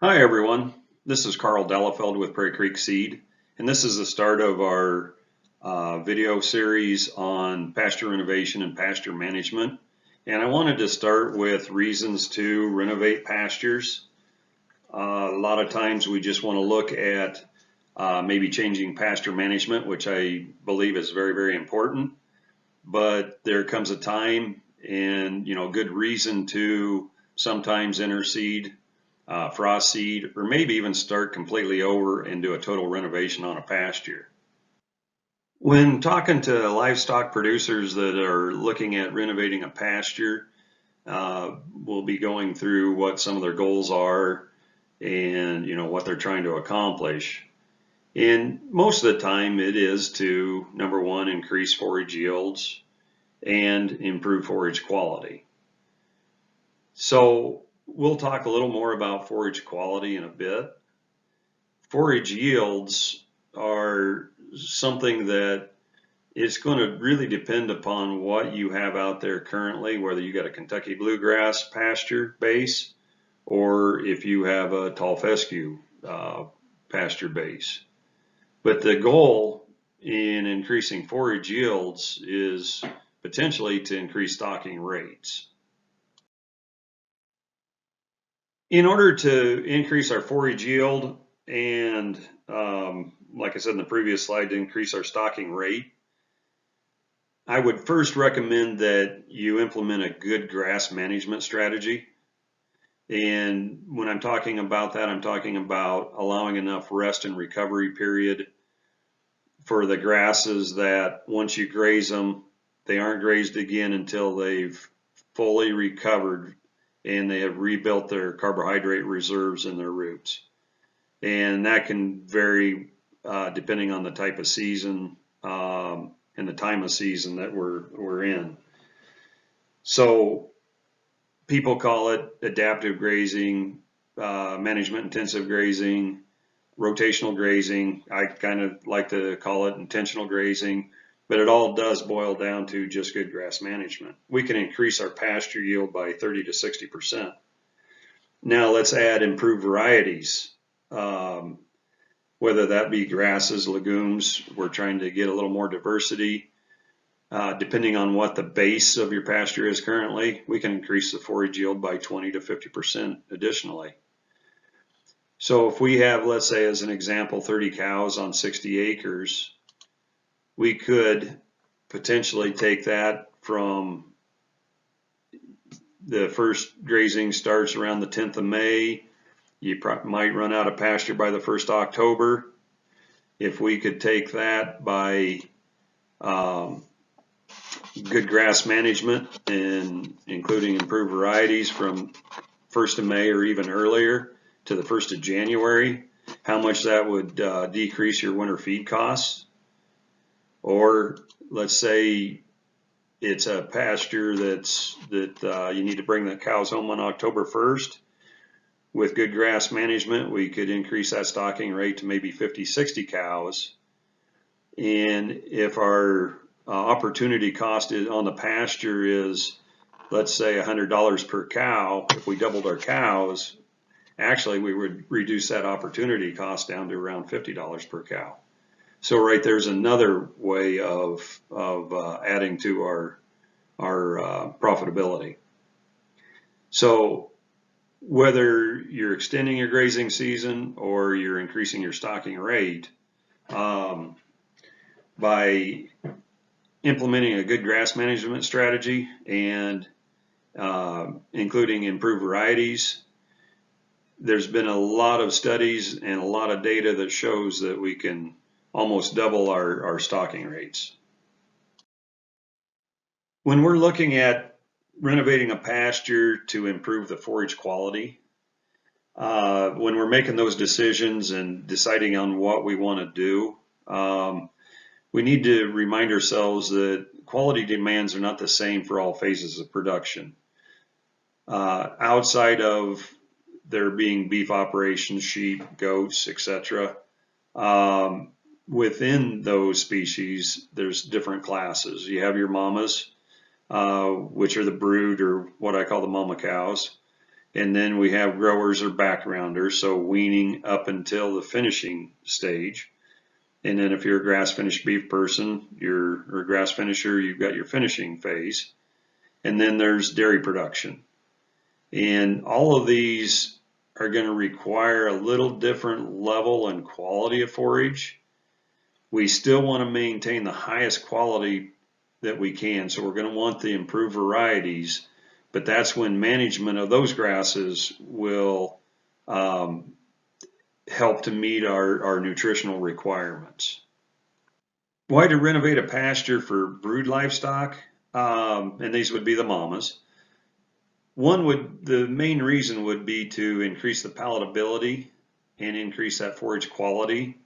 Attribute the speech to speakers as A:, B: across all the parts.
A: Hi everyone, this is Carl Dellefeld with Prairie Creek Seed, and this is the start of our video series on pasture renovation and pasture management. And I wanted to start with reasons to renovate pastures. A lot of times we just want to look at maybe changing pasture management, which I believe is very, very important. But there comes a time and good reason to sometimes interseed, frost seed, or maybe even start completely over and do a total renovation on a pasture. When talking to livestock producers that are looking at renovating a pasture, we'll be going through what some of their goals are and what they're trying to accomplish. And most of the time it is to, number one, increase forage yields and improve forage quality. So we'll talk a little more about forage quality in a bit. Forage yields are something that it's going to really depend upon what you have out there currently, whether you got a Kentucky bluegrass pasture base or if you have a tall fescue pasture base. But the goal in increasing forage yields is potentially to increase stocking rates. In order to increase our forage yield and, like I said in the previous slide, to increase our stocking rate, I would first recommend that you implement a good grass management strategy. And when I'm talking about that, I'm talking about allowing enough rest and recovery period for the grasses that once you graze them, they aren't grazed again until they've fully recovered and they have rebuilt their carbohydrate reserves in their roots. And that can vary depending on the type of season and the time of season that we're in. So people call it adaptive grazing, management intensive grazing, rotational grazing. I kind of like to call it intentional grazing, but it all does boil down to just good grass management. We can increase our pasture yield by 30 to 60%. Now let's add improved varieties, whether that be grasses, legumes. We're trying to get a little more diversity. Depending on what the base of your pasture is currently, we can increase the forage yield by 20 to 50% additionally. So if we have, let's say as an example, 30 cows on 60 acres, we could potentially take that from the first grazing starts around the 10th of May. You might run out of pasture by the 1st of October. If we could take that by good grass management and including improved varieties from 1st of May or even earlier to the 1st of January, how much that would decrease your winter feed costs. Or let's say it's a pasture that you need to bring the cows home on October 1st. With good grass management, we could increase that stocking rate to maybe 50, 60 cows. And if our opportunity cost on the pasture is, let's say, $100 per cow, if we doubled our cows, actually we would reduce that opportunity cost down to around $50 per cow. So right there's another way of adding to our profitability. So whether you're extending your grazing season or you're increasing your stocking rate, by implementing a good grass management strategy and including improved varieties, there's been a lot of studies and a lot of data that shows that we can almost double our stocking rates. When we're looking at renovating a pasture to improve the forage quality, when we're making those decisions and deciding on what we want to do, we need to remind ourselves that quality demands are not the same for all phases of production. Outside of there being beef operations, sheep, goats, etc., within those species, there's different classes. You have your mamas, which are the brood, or what I call the mama cows. And then we have growers or backgrounders, so weaning up until the finishing stage. And then if you're a grass finished beef person, or a grass finisher, you've got your finishing phase. And then there's dairy production. And all of these are going to require a little different level and quality of forage. We still want to maintain the highest quality that we can, so we're going to want the improved varieties, but that's when management of those grasses will help to meet our nutritional requirements. Why to renovate a pasture for brood livestock? And these would be the mamas. The main reason would be to increase the palatability and increase that forage quality.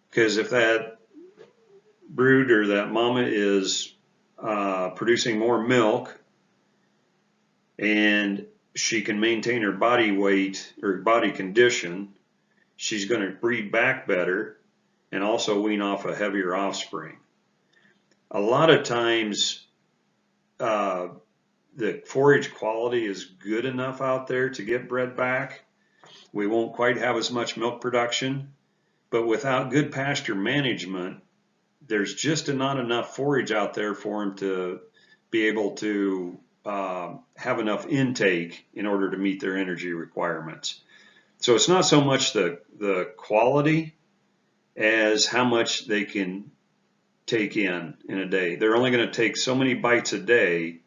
A: Because if that brood or that mama is producing more milk and she can maintain her body weight or body condition, she's going to breed back better and also wean off a heavier offspring. A lot of times, the forage quality is good enough out there to get bred back. We won't quite have as much milk production, but without good pasture management, there's just not enough forage out there for them to be able to have enough intake in order to meet their energy requirements. So it's not so much the quality as how much they can take in a day. They're only going to take so many bites a day,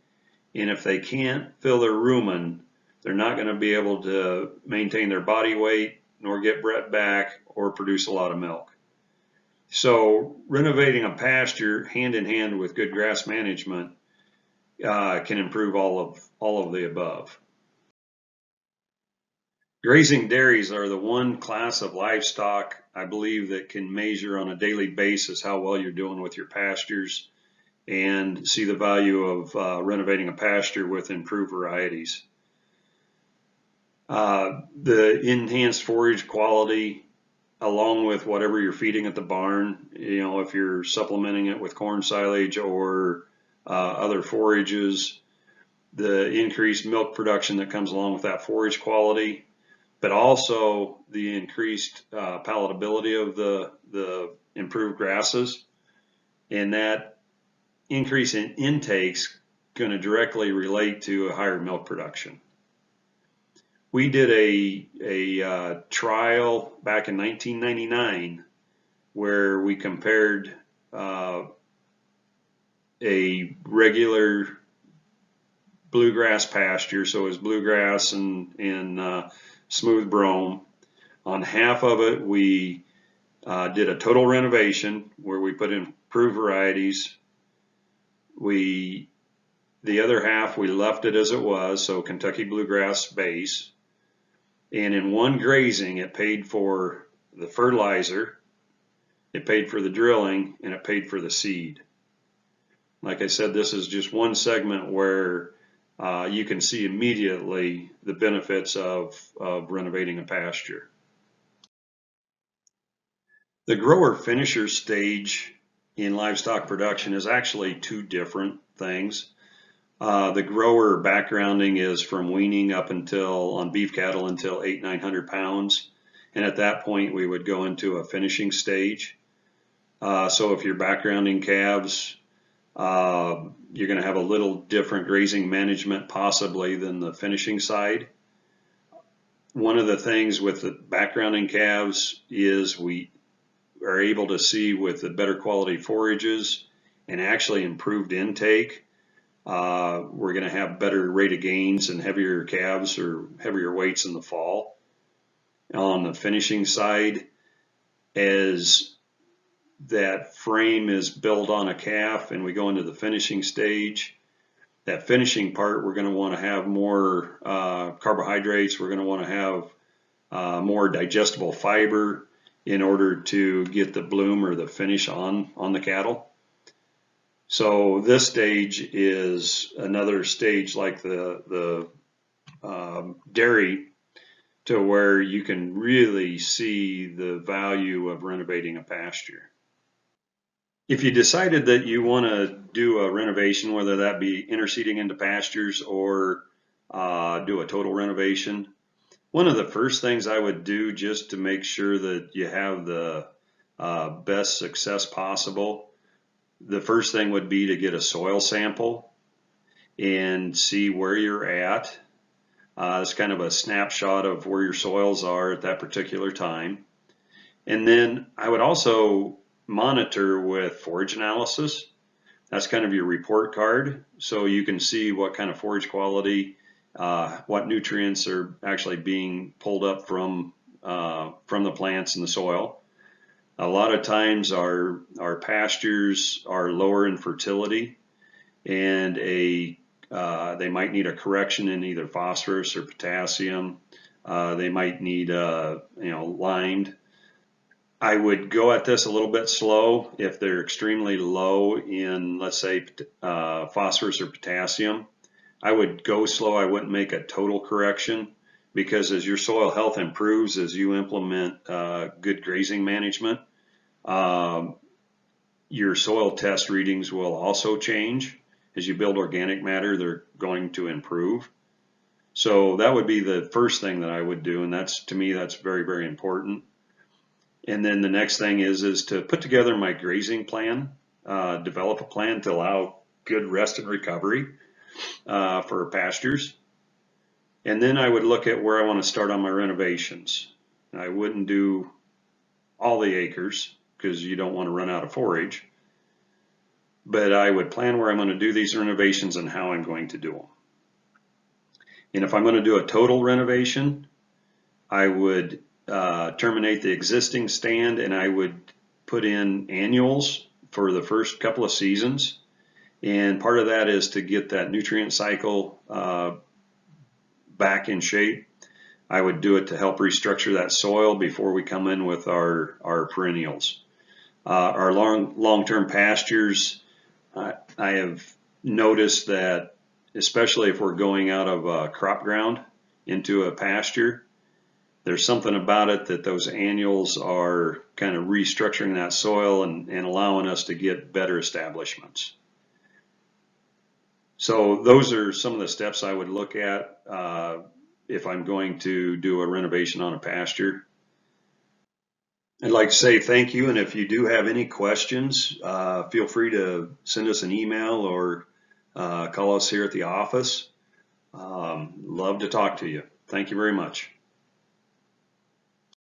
A: and if they can't fill their rumen, they're not going to be able to maintain their body weight, nor get bred back, or produce a lot of milk. So renovating a pasture hand in hand with good grass management can improve all of the above. Grazing dairies are the one class of livestock, I believe, that can measure on a daily basis how well you're doing with your pastures and see the value of renovating a pasture with improved varieties. The enhanced forage quality, along with whatever you're feeding at the barn, if you're supplementing it with corn silage or other forages, the increased milk production that comes along with that forage quality, but also the increased palatability of the improved grasses, and that increase in intakes going to directly relate to a higher milk production. We did a trial back in 1999 where we compared a regular bluegrass pasture, so it was bluegrass and smooth brome. On half of it, we did a total renovation where we put in improved varieties. The other half, we left it as it was, so Kentucky bluegrass base. And in one grazing, it paid for the fertilizer, it paid for the drilling, and it paid for the seed. Like I said, this is just one segment where you can see immediately the benefits of renovating a pasture. The grower finisher stage in livestock production is actually two different things. The grower backgrounding is from weaning up until, on beef cattle, until 800-900 pounds. And at that point, we would go into a finishing stage. So if you're backgrounding calves, you're going to have a little different grazing management possibly than the finishing side. One of the things with the backgrounding calves is we are able to see with the better quality forages and actually improved intake. We're going to have better rate of gains and heavier calves or heavier weights in the fall. On the finishing side, as that frame is built on a calf and we go into the finishing stage, that finishing part, we're going to want to have more carbohydrates. We're going to want to have more digestible fiber in order to get the bloom or the finish on the cattle. So this stage is another stage like the dairy, to where you can really see the value of renovating a pasture. If you decided that you want to do a renovation, whether that be interseeding into pastures or do a total renovation. One of the first things I would do, just to make sure that you have the best success possible, the first thing would be to get a soil sample and see where you're at. It's kind of a snapshot of where your soils are at that particular time. And then I would also monitor with forage analysis. That's kind of your report card. So you can see what kind of forage quality, what nutrients are actually being pulled up from the plants in the soil. A lot of times our pastures are lower in fertility, and they might need a correction in either phosphorus or potassium. They might need limed. I would go at this a little bit slow. If they're extremely low in, let's say, phosphorus or potassium, I would go slow. I wouldn't make a total correction, because as your soil health improves, as you implement good grazing management, your soil test readings will also change. As you build organic matter, they're going to improve. So that would be the first thing that I would do, and to me, that's very, very important. And then the next thing is to put together my grazing plan, develop a plan to allow good rest and recovery for pastures. And then I would look at where I want to start on my renovations. I wouldn't do all the acres, because you don't want to run out of forage. But I would plan where I'm going to do these renovations and how I'm going to do them. And if I'm going to do a total renovation, I would terminate the existing stand, and I would put in annuals for the first couple of seasons. And part of that is to get that nutrient cycle back in shape. I would do it to help restructure that soil before we come in with our perennials. Our long-term pastures, I have noticed that, especially if we're going out of crop ground into a pasture, there's something about it that those annuals are kind of restructuring that soil and allowing us to get better establishments. So those are some of the steps I would look at if I'm going to do a renovation on a pasture. I'd like to say thank you, and if you do have any questions, feel free to send us an email or call us here at the office. Love to talk to you. Thank you very much.